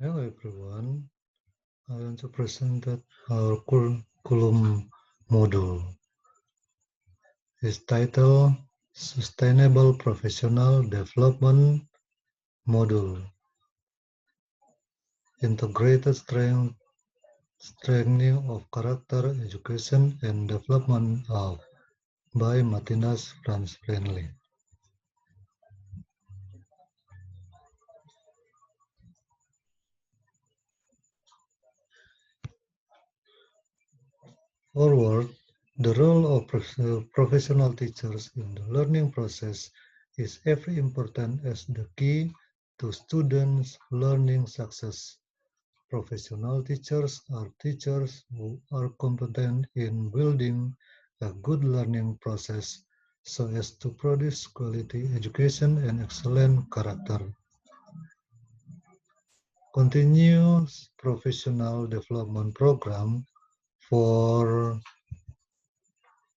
Hello everyone, I want to present that our curriculum module is titled Sustainable Professional Development Module, Integrated Strengthening of Character Education and Development of by Martinez Franz Friendly. Forward, the role of professional teachers in the learning process is as important as the key to students' learning success. Professional teachers are teachers who are competent in building a good learning process so as to produce quality education and excellent character. Continuous professional development program for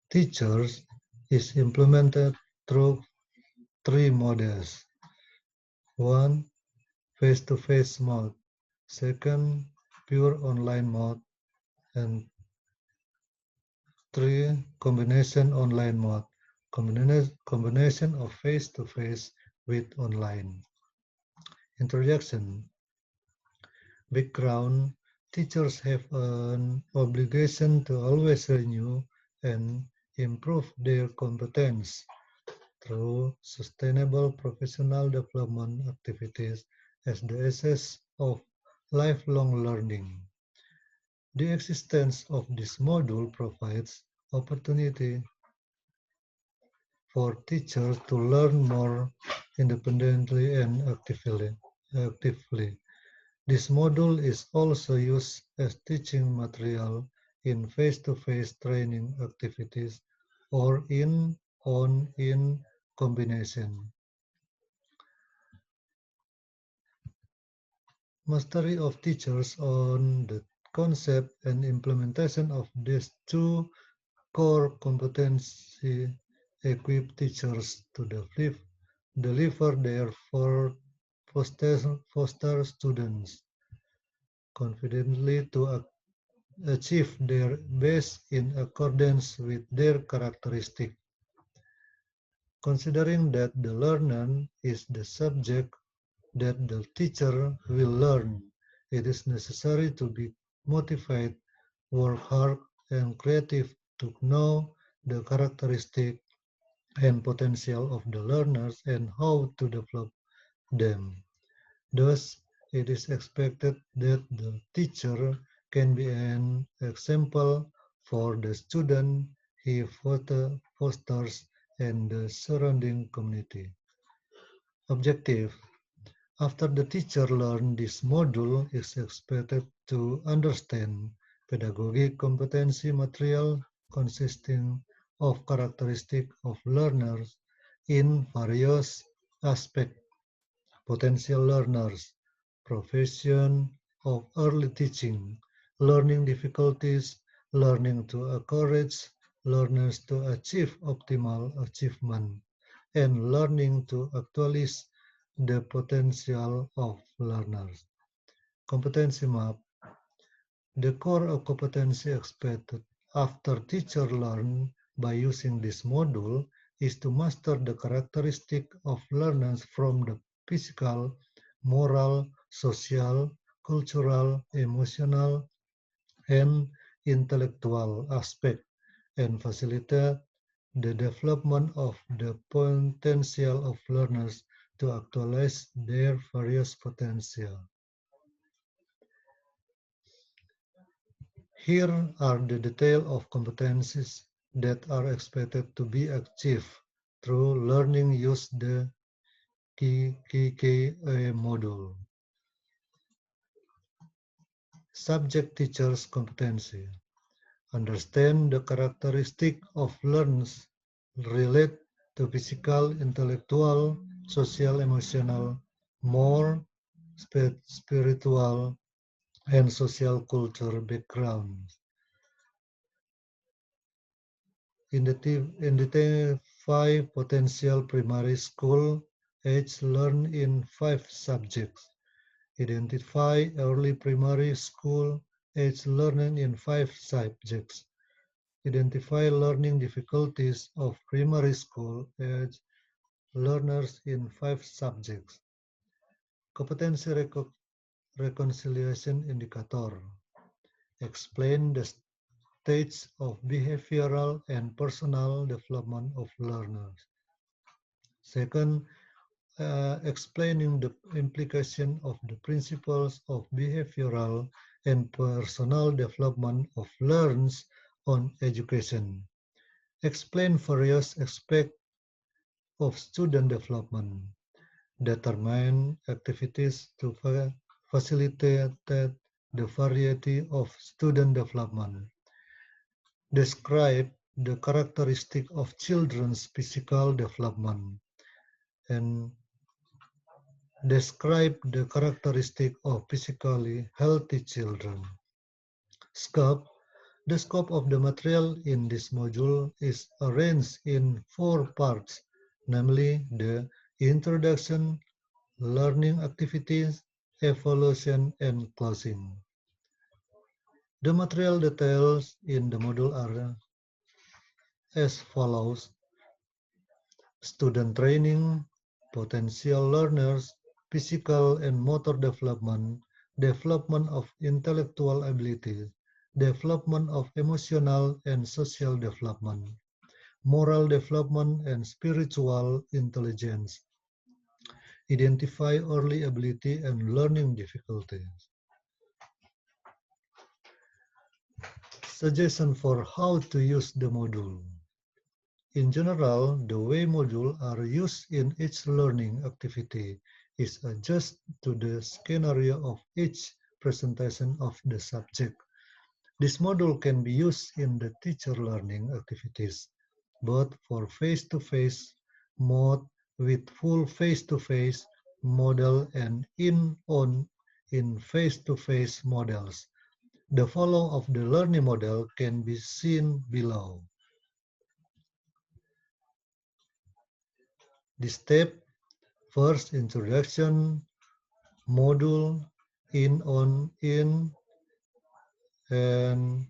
teachers is implemented through three modes. One, face-to-face mode. Second, pure online mode. And three, combination online mode. Combination of face-to-face with online. Introduction. Background. Teachers have an obligation to always renew and improve their competence through sustainable professional development activities as the essence of lifelong learning. The existence of this module provides opportunity for teachers to learn more independently and actively. This module is also used as teaching material in face-to-face training activities or in combination. Mastery of teachers on the concept and implementation of these two core competency equip teachers to deliver their foster students confidently to achieve their best in accordance with their characteristics. Considering that the learner is the subject that the teacher will learn, it is necessary to be motivated, work hard, and creative to know the characteristic and potential of the learners and how to develop them. Thus, it is expected that the teacher can be an example for the student he fosters and the surrounding community. Objective. After the teacher learns this module is expected to understand pedagogic competency material consisting of characteristics of learners in various aspects, potential learners, profession of early teaching, learning difficulties, learning to encourage learners to achieve optimal achievement, and learning to actualize the potential of learners. Competency map. The core of competency expected after teacher learn by using this module is to master the characteristic of learners from the physical, moral, social, cultural, emotional, and intellectual aspect and facilitate the development of the potential of learners to actualize their various potential. Here are the details of competencies that are expected to be achieved through learning use the KKA module. Subject teacher's competency. Understand the characteristic of learners relate to physical, intellectual, social, emotional, moral, spiritual, and social culture backgrounds. Identify potential primary school age learn in 5 subjects. Identify early primary school age learning in 5 subjects. Identify learning difficulties of primary school age learners in 5 subjects. Competency reconciliation indicator. Explain the stage of behavioral and personal development of learners. Second, explaining the implication of the principles of behavioral and personal development of learners on education. Explain various aspects of student development. Determine activities to facilitate the variety of student development. Describe the characteristic of children's physical development and describe the characteristic of physically healthy children. Scope. The scope of the material in this module is arranged in 4 parts, namely the introduction, learning activities, evaluation, and closing. The material details in the module are as follows: student training, potential learners, physical and motor development, development of intellectual ability, development of emotional and social development, moral development and spiritual intelligence. Identify early ability and learning difficulties. Suggestion for how to use the module. In general, the way modules are used in each learning activity is adjusted to the scenario of each presentation of the subject. This module can be used in the teacher learning activities, both for face-to-face mode with full face-to-face model and in face-to-face models. The follow of the learning model can be seen below. The step: first, introduction, module, in, and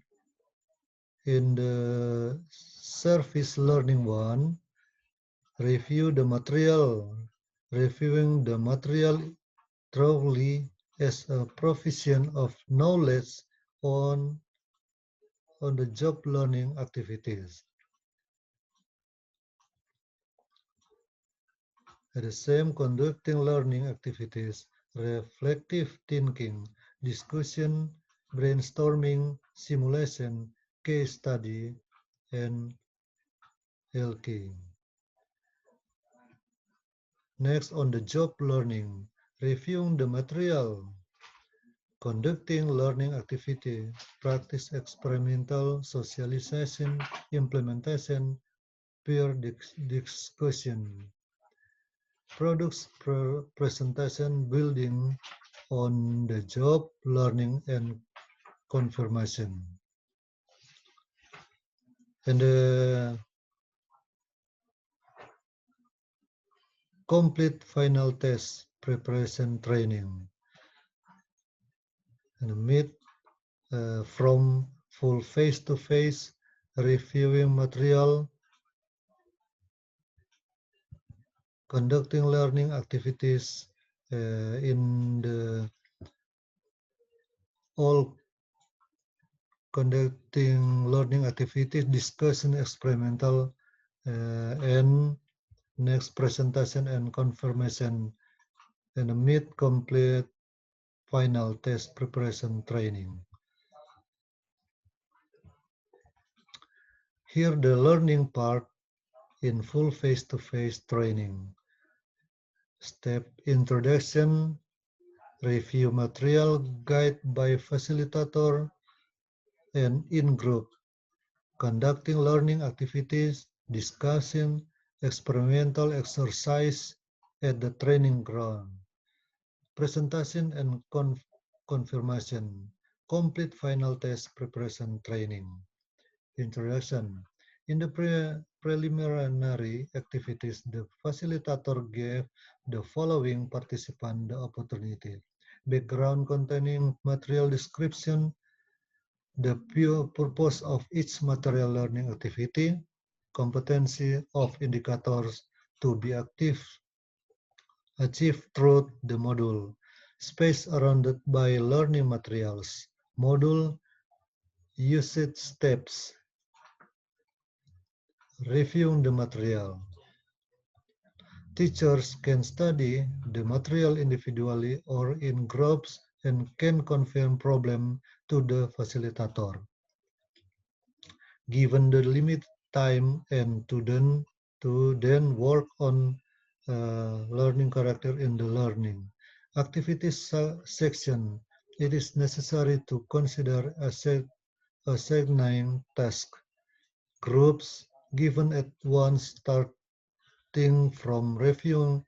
in the service learning one, review the material. Reviewing the material thoroughly as a provision of knowledge on, on the job learning activities. At the same, conducting learning activities, reflective thinking, discussion, brainstorming, simulation, case study, and LK. Next, on the job learning, reviewing the material, conducting learning activity, practice experimental, socialization, implementation, peer discussion. Products presentation, building on the job learning and confirmation. And the complete final test preparation training. And meet from full face-to-face reviewing material, conducting learning activities in the all conducting learning activities, discussion, experimental, and next presentation and confirmation, and a meet complete final test preparation training. Here the learning part in full face-to-face training. Step: introduction, review material, guide by facilitator, and in-group, conducting learning activities, discussion, experimental exercise at the training ground, presentation and confirmation, complete final test preparation training. Introduction. In the preliminary activities, the facilitator gave the following participant the opportunity background containing material description, the pure purpose of each material learning activity, competency of indicators to be achieved through the module, space surrounded by learning materials, module usage steps, reviewing the material. Teachers can study the material individually or in groups and can confirm problem to the facilitator. Given the limited time and to then work on learning character in the learning activities section, it is necessary to consider assigning task groups given at once, starting from reviewing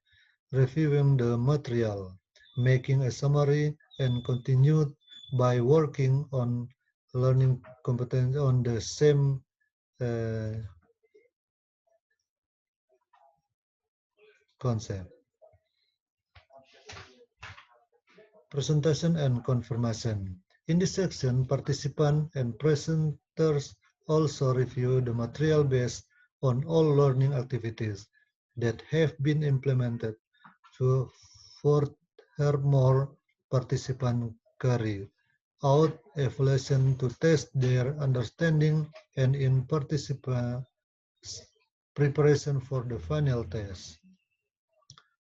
the material, making a summary, and continued by working on learning competence on the same concept. Presentation and confirmation. In this section, participants and presenters also review the material based on all learning activities that have been implemented. Furthermore, participants carry out evaluation to test their understanding and in participants preparation for the final test.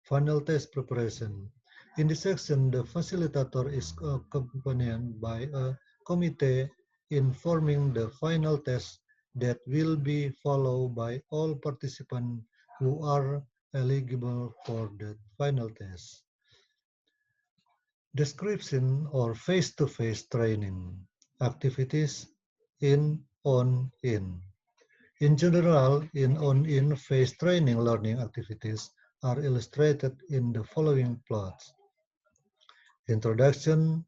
Final test preparation. In this section, the facilitator is accompanied by a committee informing the final test that will be followed by all participants who are eligible for the final test. Description or face-to-face training activities in, on, in. In general, in on-in phase training learning activities are illustrated in the following plots. Introduction.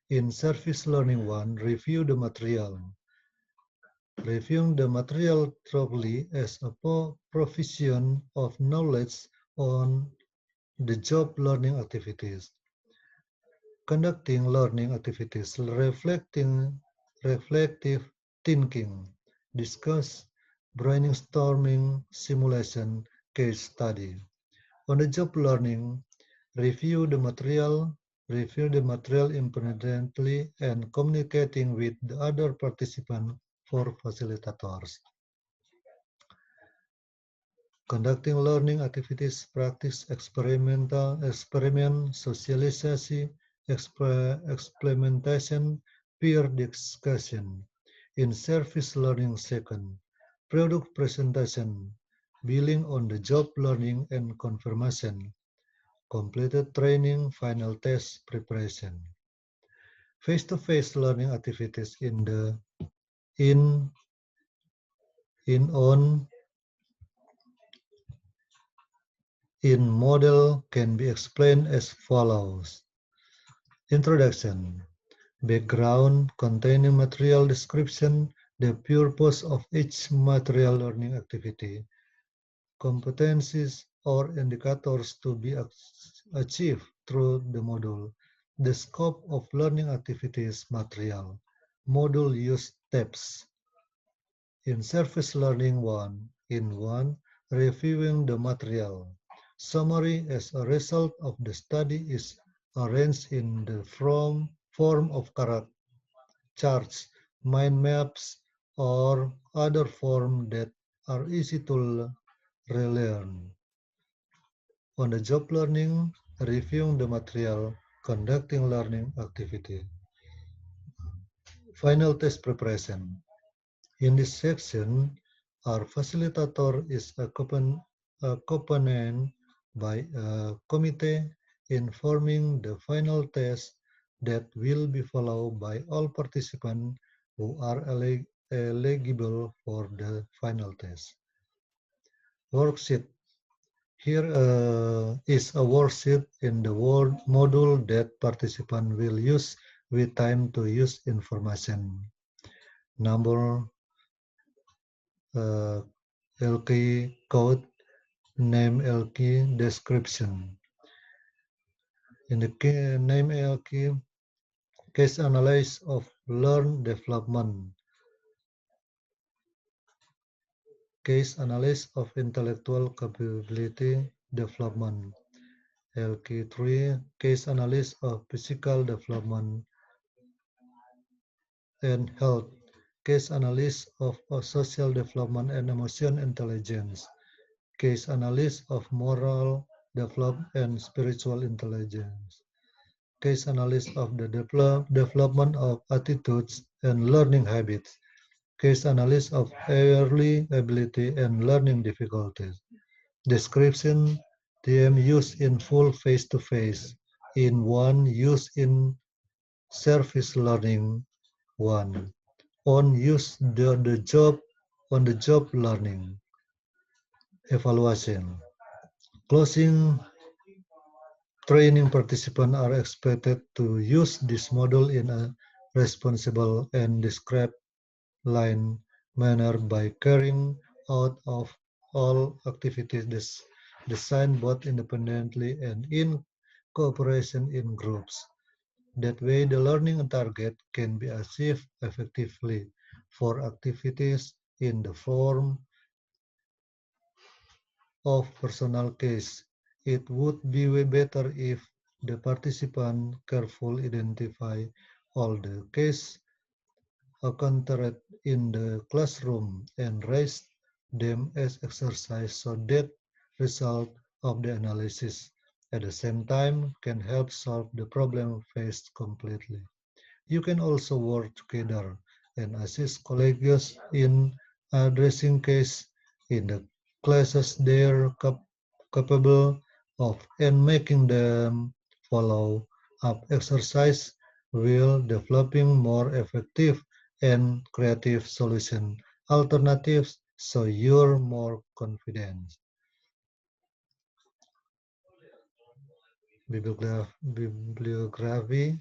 In Service Learning 1, review the material. Reviewing the material thoroughly as a provision of knowledge on the job learning activities. Conducting learning activities, reflective thinking, discuss, brainstorming, simulation, case study. On the job learning, review the material independently and communicating with the other participants for facilitators. Conducting learning activities, practice, experiment, socialization, experimentation, peer discussion. In service learning second, product presentation, building on the job learning and confirmation, completed training, final test preparation. Face-to-face learning activities in the in on in model can be explained as follows. Introduction. Background containing material description, the purpose of each material learning activity, competencies or indicators to be achieved through the module, the scope of learning activities material, module use steps. In Service Learning 1, reviewing the material. Summary as a result of the study is arranged in the form of charts, mind maps, or other forms that are easy to relearn. On the job learning, reviewing the material, conducting learning activity. Final test preparation. In this section, our facilitator is accompanied by a committee informing the final test that will be followed by all participants who are eligible for the final test. Worksheet. Here is a worksheet in the module that participants will use with time to use information. Number, LK code, name LK, description. In the name ALK, case analysis of learn development, case analysis of intellectual capability development, LK3, case analysis of physical development and health, case analysis of social development and emotion intelligence, case analysis of moral development and spiritual intelligence, case analysis of the development of attitudes and learning habits, case analysis of early ability and learning difficulties, description, TM used in full face-to-face, in one used in service learning, one on use the job on the job learning evaluation. Closing training participants are expected to use this model in a responsible and described line manner by carrying out of all activities designed both independently and in cooperation in groups. That way, the learning target can be achieved effectively for activities in the form of personal case. It would be way better if the participant carefully identify all the case encountered in the classroom and raise them as exercise so that result of the analysis at the same time can help solve the problem faced completely. You can also work together and assist colleagues in addressing cases in the classes they are capable of and making them follow up exercise while developing more effective and creative solution alternatives so you're more confident. Bibliography,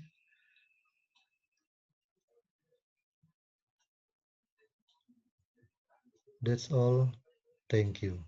that's all. Thank you.